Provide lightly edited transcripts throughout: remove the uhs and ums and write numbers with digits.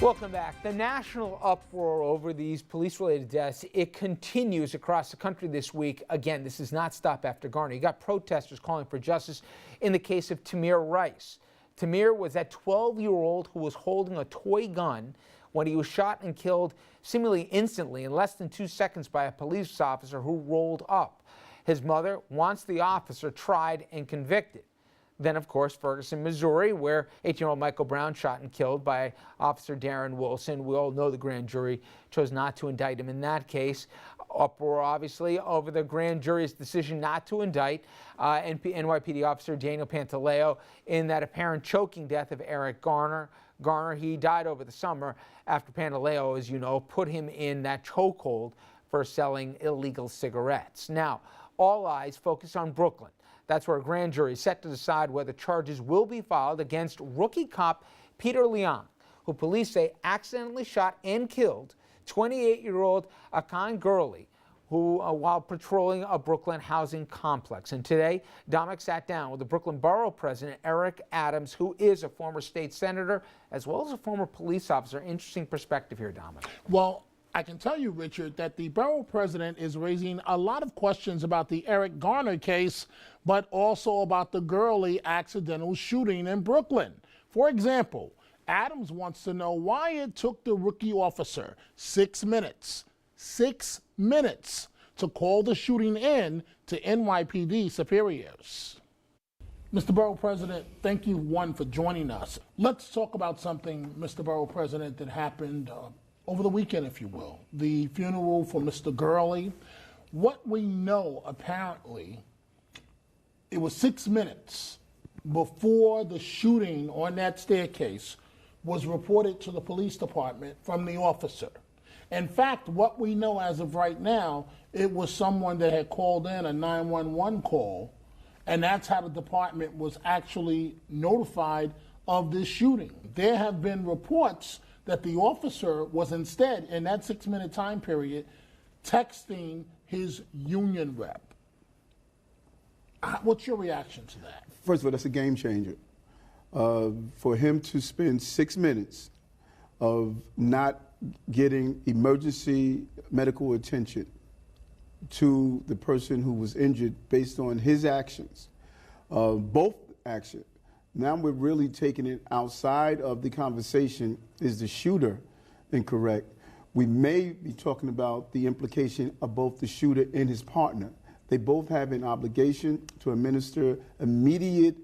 Welcome back. The national uproar over these police-related deaths, it continues across the country this week. Again, this does not stop after Garner. You got protesters calling for justice in the case of Tamir Rice. Tamir was that 12-year-old who was holding a toy gun when he was shot and killed seemingly instantly in less than 2 seconds by a police officer who rolled up. His mother wants the officer tried and convicted. Then, of course, Ferguson, Missouri, where 18-year-old Michael Brown shot and killed by Officer Darren Wilson. We all know the grand jury chose not to indict him in that case. Uproar, obviously, over the grand jury's decision not to indict NYPD officer Daniel Pantaleo in that apparent choking death of Eric Garner. He died over the summer after Pantaleo, as you know, put him in that chokehold for selling illegal cigarettes. Now, all eyes focus on Brooklyn. That's where a grand jury is set to decide whether charges will be filed against rookie cop Peter Leon, who police say accidentally shot and killed 28-year-old Akai Gurley, who while patrolling a Brooklyn housing complex. And today, Dominic sat down with the Brooklyn Borough President, Eric Adams, who is a former state senator, as well as a former police officer. Interesting perspective here, Dominic. Well, I can tell you, Richard, that the borough president is raising a lot of questions about the Eric Garner case, but also about the Gurley accidental shooting in Brooklyn. For example, Adams wants to know why it took the rookie officer 6 minutes to call the shooting in to NYPD superiors. Mr. Borough President, thank you, for joining us. Let's talk about something, Mr. Borough President, that happened over the weekend, if you will, the funeral for Mr. Gurley. What we know, apparently, it was 6 minutes before the shooting on that staircase was reported to the police department from the officer. In fact, what we know as of right now, it was someone that had called in a 911 call, and that's how the department was actually notified of this shooting. There have been reports that the officer was instead, in that 6 minute time period, texting his union rep. What's your reaction to that? First of all, that's a game changer. For him to spend 6 minutes of not getting emergency medical attention to the person who was injured based on his actions, both actions. Now we're really taking it outside of the conversation, is the shooter incorrect? We may be talking about the implication of both the shooter and his partner. They both have an obligation to administer immediate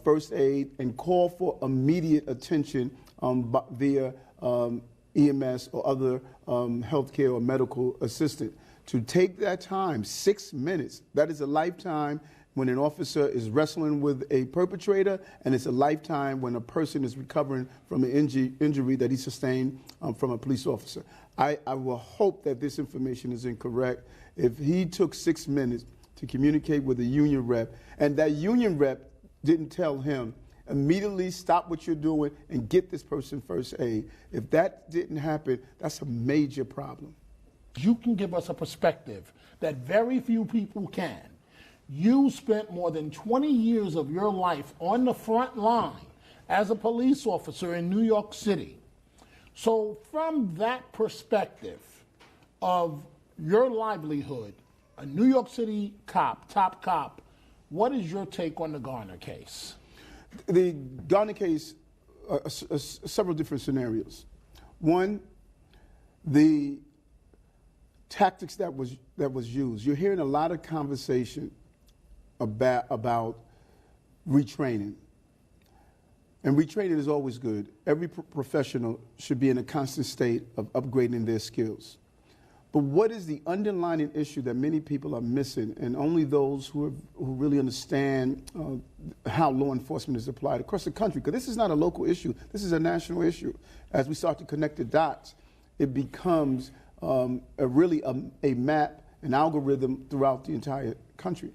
first aid and call for immediate attention via EMS or other healthcare or medical assistant. To take that time, 6 minutes, that is a lifetime when an officer is wrestling with a perpetrator, and it's a lifetime when a person is recovering from an injury that he sustained from a police officer. I will hope that this information is incorrect. If he took 6 minutes to communicate with a union rep, and that union rep didn't tell him, immediately stop what you're doing and get this person first aid, if that didn't happen, that's a major problem. You can give us a perspective that very few people can. You spent more than 20 years of your life on the front line as a police officer in New York City. So from that perspective of your livelihood, a New York City cop, top cop, what is your take on the Garner case? The Garner case, several different scenarios. One, the tactics that was used. You're hearing a lot of conversation about retraining. And retraining is always good. Every professional should be in a constant state of upgrading their skills. But what is the underlying issue that many people are missing, and only those who really understand how law enforcement is applied across the country? Because this is not a local issue. This is a national issue. As we start to connect the dots, it becomes really a map, an algorithm throughout the entire country.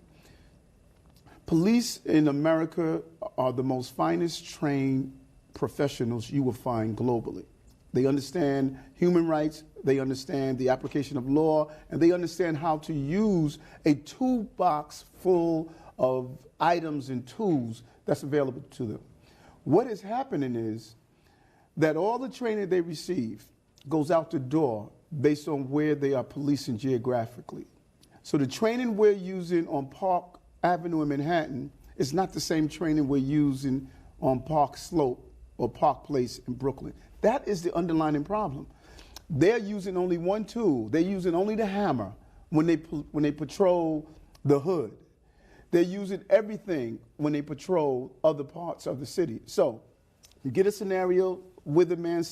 Police in America are the most finest trained professionals you will find globally. They understand human rights, they understand the application of law, and they understand how to use a toolbox full of items and tools that's available to them. What is happening is that all the training they receive goes out the door based on where they are policing geographically. So the training we're using on Park Avenue in Manhattan is not the same training we're using on Park Slope or Park Place in Brooklyn. That is the underlying problem. They're using only one tool. They're using only the hammer when they patrol the hood. They're using everything when they patrol other parts of the city. So you get a scenario with a man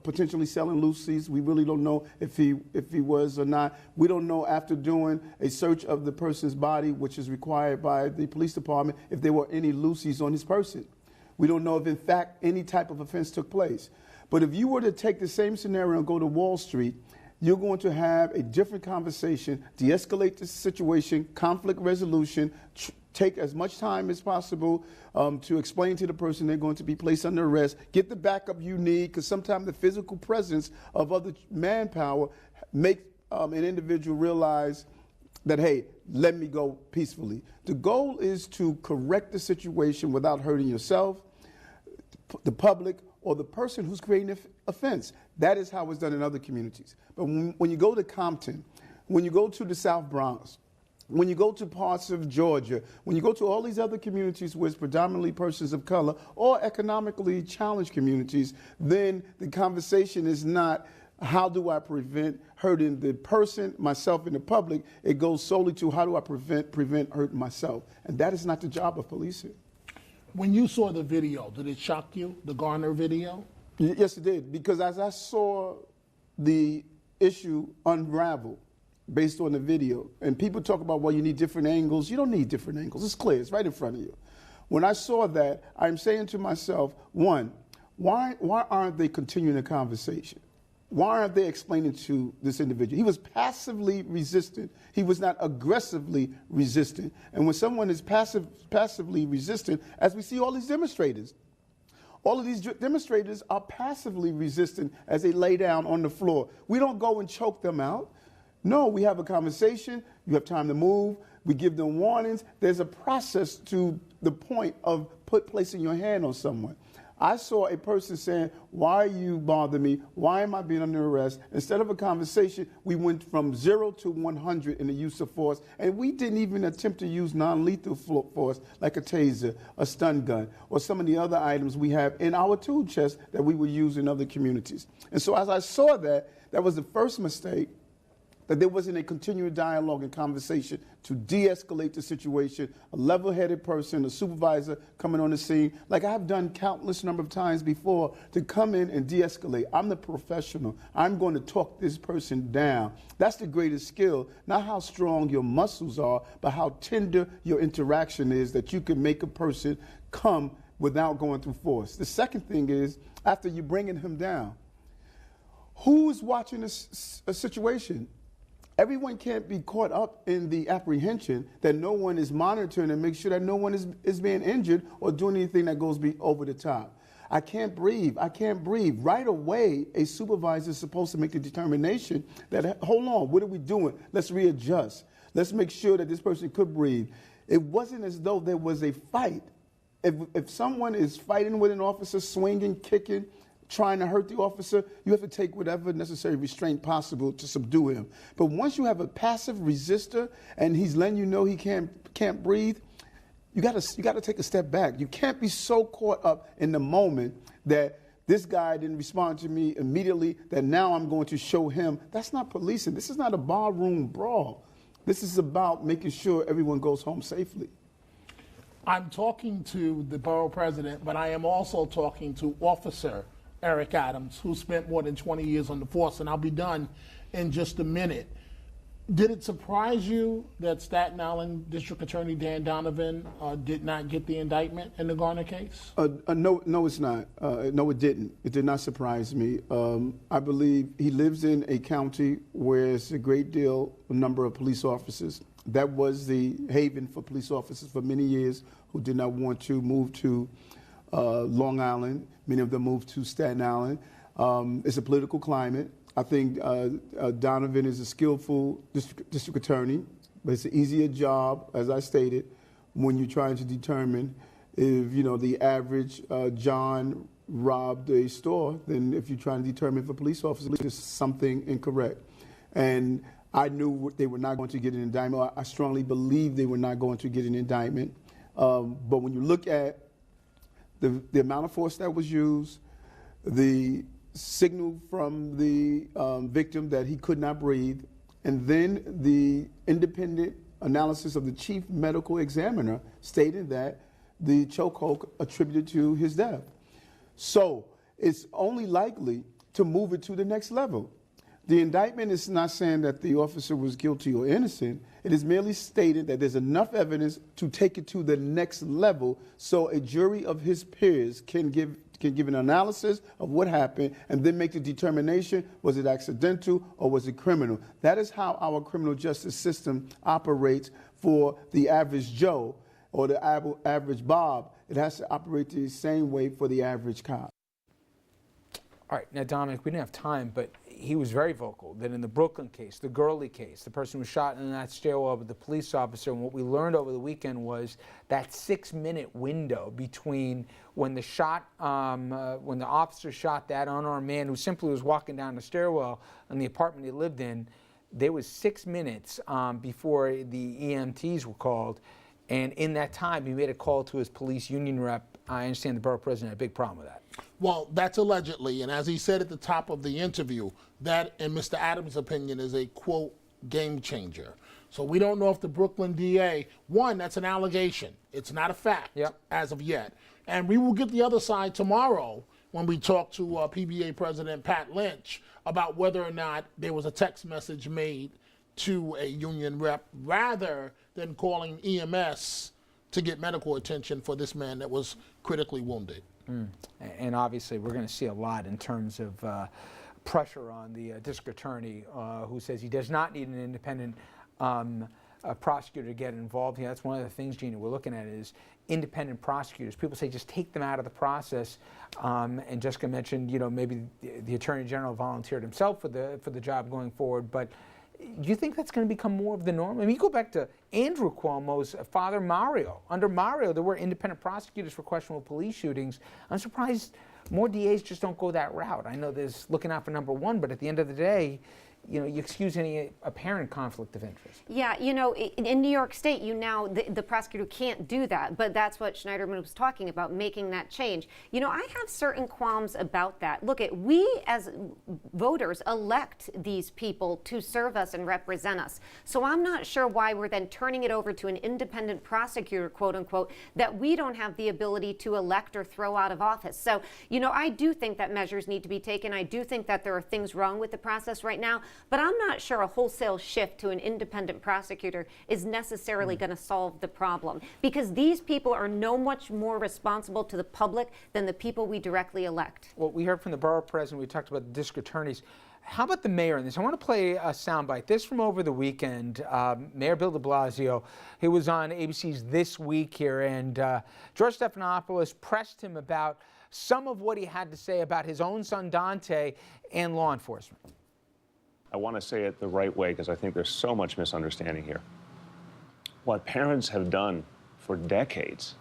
potentially selling loosies. We really don't know if he was or not. We don't know after doing a search of the person's body, which is required by the police department, if there were any loosies on his person. We don't know if, in fact, any type of offense took place. But if you were to take the same scenario and go to Wall Street, you're going to have a different conversation, de-escalate the situation, conflict resolution, take as much time as possible to explain to the person they're going to be placed under arrest, get the backup you need, because sometimes the physical presence of other manpower make an individual realize that, hey, let me go peacefully. The goal is to correct the situation without hurting yourself, the public, or the person who's creating the offense. That is how it's done in other communities. But when you go to Compton, when you go to the South Bronx, when you go to parts of Georgia, when you go to all these other communities where it's predominantly persons of color or economically challenged communities, then the conversation is not how do I prevent hurting the person, myself, and the public. It goes solely to how do I prevent hurting myself. And that is not the job of policing. When you saw the video, did it shock you, the Garner video? Yes, it did, because as I saw the issue unravel based on the video, and people talk about, well, you need different angles. You don't need different angles. It's clear. It's right in front of you. When I saw that, I'm saying to myself, one, why aren't they continuing the conversation? Why aren't they explaining to this individual? He was passively resistant. He was not aggressively resistant. And when someone is passively resistant, as we see all these demonstrators are passively resistant as they lay down on the floor. We don't go and choke them out. No, we have a conversation. You have time to move. We give them warnings. There's a process to the point of placing your hand on someone. I saw a person saying, why are you bothering me? Why am I being under arrest? Instead of a conversation, we went from 0 to 100 in the use of force, and we didn't even attempt to use non-lethal force like a taser, a stun gun, or some of the other items we have in our tool chest that we would use in other communities. And so as I saw that, that was the first mistake, that there wasn't a continuing dialogue and conversation to de-escalate the situation, a level-headed person, a supervisor coming on the scene, like I've done countless number of times before, to come in and de-escalate. I'm the professional. I'm going to talk this person down. That's the greatest skill, not how strong your muscles are, but how tender your interaction is, that you can make a person come without going through force. The second thing is, after you're bringing him down, who's watching this situation? Everyone can't be caught up in the apprehension that no one is monitoring and make sure that no one is being injured or doing anything that goes over the top. I can't breathe. I can't breathe. Right away, a supervisor is supposed to make the determination that, hold on, what are we doing? Let's readjust. Let's make sure that this person could breathe. It wasn't as though there was a fight. If someone is fighting with an officer, swinging, kicking, trying to hurt the officer, you have to take whatever necessary restraint possible to subdue him. But once you have a passive resistor and he's letting you know he can't breathe, you got to take a step back. You can't be so caught up in the moment that this guy didn't respond to me immediately, that now I'm going to show him. That's not policing. This is not a barroom brawl. This is about making sure everyone goes home safely. I'm talking to the borough president, but I am also talking to Officer Eric Adams, who spent more than 20 years on the force, and I'll be done in just a minute. Did it surprise you that Staten Island District Attorney Dan Donovan did not get the indictment in the Garner case? No, it's not. No, it didn't. It did not surprise me. I believe he lives in a county where there's a great number of police officers. That was the haven for police officers for many years who did not want to move to Long Island. Many of them moved to Staten Island. It's a political climate. I think Donovan is a skillful district attorney, but it's an easier job, as I stated, when you're trying to determine if, the average John robbed a store than if you're trying to determine if a police officer is something incorrect. And I knew they were not going to get an indictment. I strongly believe they were not going to get an indictment. But when you look at the amount of force that was used, the signal from the victim that he could not breathe, and then the independent analysis of the chief medical examiner stating that the chokehold attributed to his death. So it's only likely to move it to the next level. The indictment is not saying that the officer was guilty or innocent. It is merely stated that there's enough evidence to take it to the next level so a jury of his peers can give an analysis of what happened and then make the determination, was it accidental or was it criminal? That is how our criminal justice system operates for the average Joe or the average Bob. It has to operate the same way for the average cop. All right, now Dominic, we didn't have time, but he was very vocal that in the Brooklyn case, the Gurley case, the person was shot in that stairwell with the police officer, and what we learned over the weekend was that 6-minute window between when the officer shot that unarmed man who simply was walking down the stairwell in the apartment he lived in, there was 6 minutes before the EMTs were called, and in that time he made a call to his police union rep. I understand the borough president had a big problem with that. Well, that's allegedly, and as he said at the top of the interview, that, in Mr. Adams' opinion, is a, quote, game changer. So we don't know if the Brooklyn DA, one, that's an allegation. It's not a fact as of yet. And we will get the other side tomorrow when we talk to PBA President Pat Lynch about whether or not there was a text message made to a union rep rather than calling EMS to get medical attention for this man that was critically wounded. And obviously we're going to see a lot in terms of pressure on the district attorney who says he does not need an independent prosecutor to get involved here. That's one of the things, Gina, we're looking at is independent prosecutors. People say just take them out of the process. And Jessica mentioned, you know, maybe the Attorney General volunteered himself for the job going forward. But do you think that's going to become more of the norm? I mean, you go back to Andrew Cuomo's father, Mario. Under Mario, there were independent prosecutors for questionable police shootings. I'm surprised more DAs just don't go that route. I know there's looking out for number one, but at the end of the day, you know, you excuse any apparent conflict of interest. Yeah, you know, in New York State, the prosecutor can't do that, but that's what Schneiderman was talking about, making that change. You know, I have certain qualms about that. Look, we as voters elect these people to serve us and represent us. So I'm not sure why we're then turning it over to an independent prosecutor, quote unquote, that we don't have the ability to elect or throw out of office. So, you know, I do think that measures need to be taken. I do think that there are things wrong with the process right now. But I'm not sure a wholesale shift to an independent prosecutor is necessarily going to solve the problem, because these people are no much more responsible to the public than the people we directly elect. Well, we heard from the borough president. We talked about the district attorneys. How about the mayor in this? I want to play a soundbite. This from over the weekend. Mayor Bill de Blasio, he was on ABC's This Week here, and George Stephanopoulos pressed him about some of what he had to say about his own son Dante and law enforcement. I want to say it the right way because I think there's so much misunderstanding here. What parents have done for decades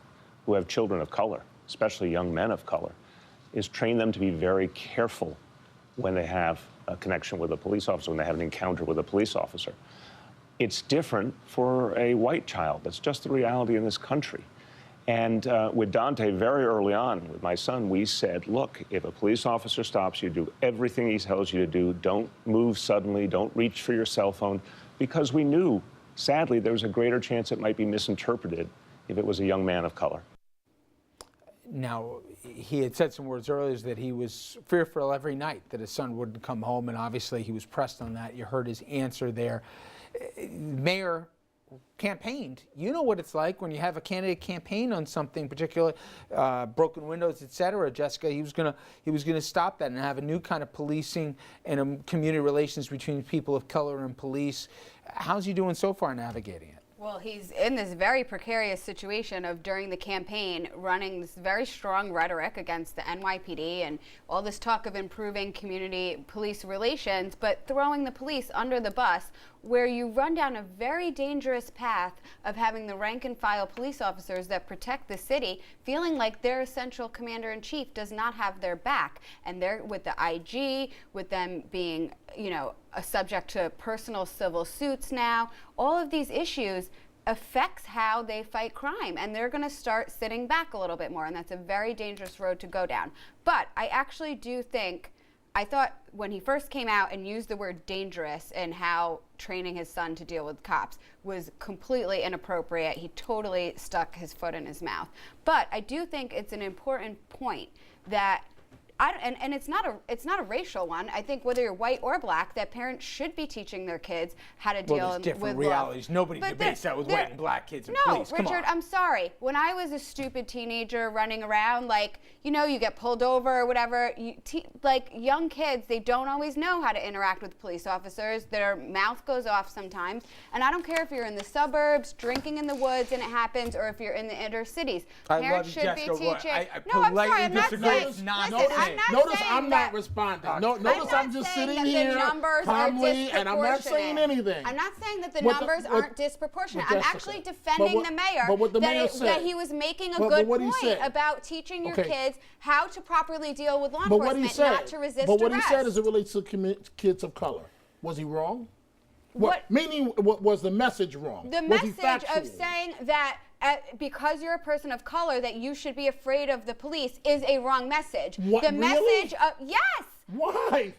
who have children of color, especially young men of color, is train them to be very careful when they have a connection with a police officer, when they have an encounter with a police officer. It's different for a white child. That's just the reality in this country. And with Dante, very early on, with my son, we said, look, if a police officer stops you, do everything he tells you to do. Don't move suddenly. Don't reach for your cell phone. Because we knew, sadly, there was a greater chance it might be misinterpreted if it was a young man of color. Now, he had said some words earlier that he was fearful every night that his son wouldn't come home, and obviously he was pressed on that. You heard his answer there. Mayor campaigned. You know what it's like when you have a candidate campaign on something, particularly broken windows, etc. Jessica, he was gonna stop that and have a new kind of policing and community relations between people of color and police. How's he doing so far navigating it? Well, he's in this very precarious situation of, during the campaign, running this very strong rhetoric against the NYPD and all this talk of improving community police relations, but throwing the police under the bus where you run down a very dangerous path of having the rank and file police officers that protect the city feeling like their essential commander-in-chief does not have their back. And they're with the IG, with them being, a subject to personal civil suits now, all of these issues affects how they fight crime, and they're going to start sitting back a little bit more, and that's a very dangerous road to go down. But I actually do think, I thought when he first came out and used the word dangerous and how training his son to deal with cops was completely inappropriate. He totally stuck his foot in his mouth. But I do think it's an important point that and it's not a racial one. I think whether you're white or black, that parents should be teaching their kids how to deal Well, there's different with realities. love. Nobody But debates that with white and black kids and No, police. Come Richard, on. I'm sorry. When I was a stupid teenager running around, you get pulled over or whatever, young kids, they don't always know how to interact with police officers. Their mouth goes off sometimes. And I don't care if you're in the suburbs, drinking in the woods, and it happens, or if you're in the inner cities. Parents should be teaching. I No, I'm sorry. politely I'm not disagree. saying. It's not Listen, the I'm same. not Notice saying I'm that- not responding. I'm Notice not I'm just saying sitting that here the numbers calmly, and I'm not saying anything. I'm not saying that the What the- numbers what- aren't disproportionate. but I'm Jessica, actually but defending what- the mayor, but what the mayor said- that he was making a but good what he point said- about teaching your Okay. kids how to properly deal with law But what he enforcement, said, not to resist but what arrest. he said as it relates to kids of color, was he wrong? Meaning, what was the message wrong? The Was he message factual? of saying that because you're a person of color that you should be afraid of the police is a wrong message. What, the really? message of yes. Why?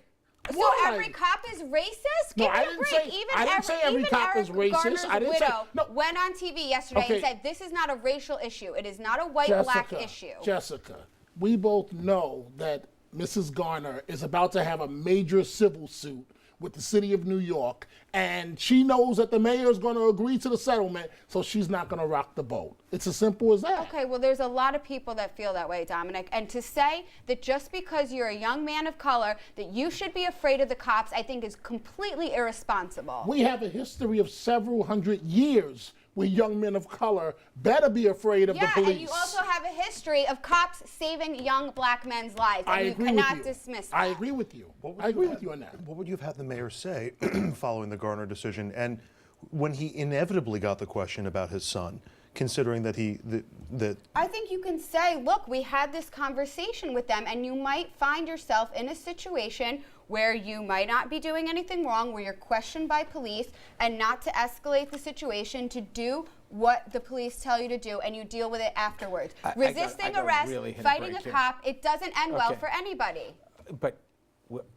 So Why? every cop is racist? No, Give me I a didn't break. say- Even I didn't say every cop is Eric racist. Garner's I didn't say- widow no. went on TV yesterday Okay. and said this is not a racial issue. It is not a white-black issue. Jessica, we both know that Mrs. Garner is about to have a major civil suit with the city of New York, and she knows that the mayor is going to agree to the settlement, so she's not going to rock the boat. It's as simple as that. Okay, well, there's a lot of people that feel that way, Dominic. And to say that just because you're a young man of color that you should be afraid of the cops, I think is completely irresponsible. We have a history of several hundred years where young men of color better be afraid of the police. And you also have a history of cops saving young black men's lives, and I you agree cannot with you. dismiss that. I agree with you. I agree with you on that. What would you have had the mayor say following the Garner decision, and when he inevitably got the question about his son, considering that I think you can say, look, we had this conversation with them, and you might find yourself in a situation where you might not be doing anything wrong, where you're questioned by police, and not to escalate the situation, to do what the police tell you to do, and you deal with it afterwards. Resisting arrest, really hit a fighting break a here. cop, it doesn't end well Okay. for anybody. But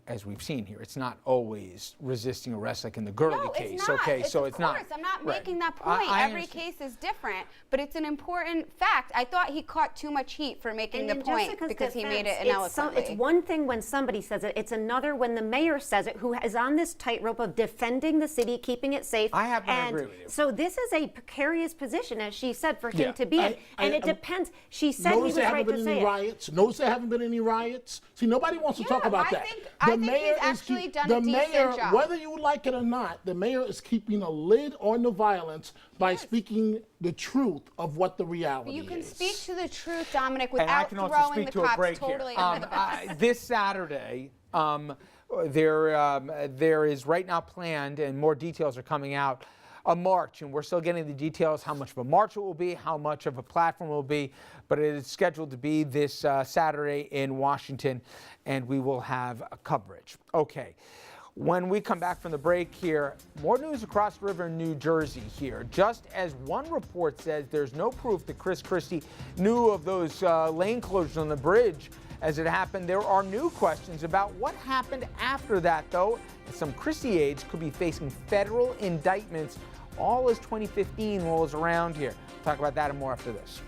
as we've seen here, it's not always resisting arrest like in the Gurley No, case. it's not. Okay, so of it's not. course. I'm not Right. making that I point. Every understand. case is different, but it's an important fact. I thought he caught too much heat for making the in point Jessica's because he made it defense, ineloquently. it's one thing when somebody says it, it's another when the mayor says it, who is on this tightrope of defending the city, keeping it safe. I happen to and agree with you. So this is a precarious position, as she said, for him Yeah. to be in. And it depends. She said he Notice was there right haven't to been say any it. riots. Notice there haven't been any riots. See, nobody wants to talk about that. I think he's actually done a decent job. Whether you like it or not, the mayor is keeping a lid on the violence by speaking the truth of what the reality is. You can speak to the truth, Dominic, And I without can also throwing speak the to a cops break totally here. under the bus. This Saturday, there is right now planned, and more details are coming out, a march, and we're still getting the details, how much of a march it will be, how much of a platform it will be, but it is scheduled to be this Saturday in Washington, and we will have coverage. Okay. When we come back from the break here, more news across the river in New Jersey here. Just as one report says there's no proof that Chris Christie knew of those lane closures on the bridge as it happened, there are new questions about what happened after that, though. And some Christie aides could be facing federal indictments all as 2015 rolls around here. Talk about that and more after this.